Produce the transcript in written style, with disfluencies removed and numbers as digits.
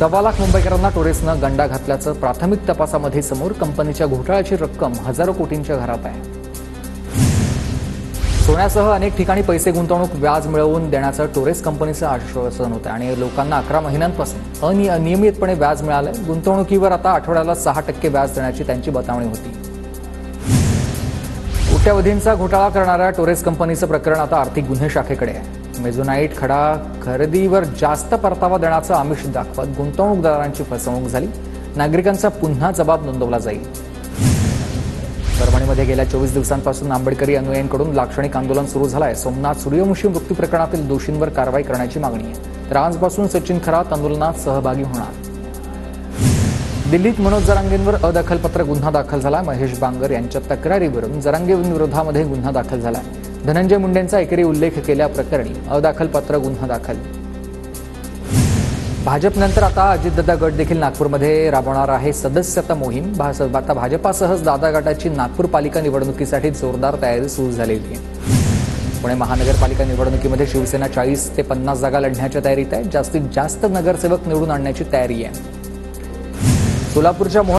1.25 लाख मुंबईकरांना टोरेसनं गंडा घातल्याचं प्राथमिक तपासामध्ये समोर. कंपनीच्या घोटाळ्याची रक्कम हजारो कोटींच्या घरात आहे. सोन्यासह अनेक ठिकाणी पैसे गुंतवणूक व्याज मिळवून देण्याचं टोरेस कंपनीचं आश्वासन होतं आणि लोकांना 11 महिन्यांपासून अनियमितपणे व्याज मिळालंय. गुंतवणुकीवर आता आठवड्याला 6% व्याज देण्याची त्यांची बतावणी होती. कोट्यवधींचा घोटाळा करणाऱ्या टोरेस कंपनीचं प्रकरण आता आर्थिक गुन्हे शाखेकडे आहे. मेझोनाईट खडा खरेदीवर जास्त परतावा देण्याचं आमिष दाखवत गुंतवणूकदारांची फसवणूक झाली. नागरिकांचा पुन्हा जबाब नोंदवला जाईल. परभणीमध्ये गेल्या 24 दिवसांपासून आंबेडकरी अनुयायांकडून लाक्षणिक आंदोलन सुरू झालं आहे. सोमनाथ सूर्यवंशी मृत्यू प्रकरणातील दोषींवर कारवाई करण्याची मागणी आहे. तर आजपासून सचिन खरात आंदोलनात सहभागी होणार. दिल्लीत मनोज जरांगेंवर अदखलपत्र गुन्हा दाखल झाला. महेश बांगर यांच्या तक्रारीवरून जरांगेंविरोधामध्ये गुन्हा दाखल झाला. धनंजय मुंडेंचा एकेरी उल्लेख केल्याप्रकरणी अदखलपत्र गुन्हा दाखल. भाजपनंतर आता अजितदादा गट देखील नागपूरमध्ये राबवणार आहे सदस्यता मोहीम. आता भाजपासह दादा गटाची नागपूर पालिका निवडणुकीसाठी जोरदार तयारी सुरू झालेली आहे. पुणे महानगरपालिका निवडणुकीमध्ये शिवसेना 40 ते 50 जागा लढण्याच्या तयारीत आहे. जास्तीत जास्त नगरसेवक निवडून आणण्याची तयारी आहे. सोलापूरच्या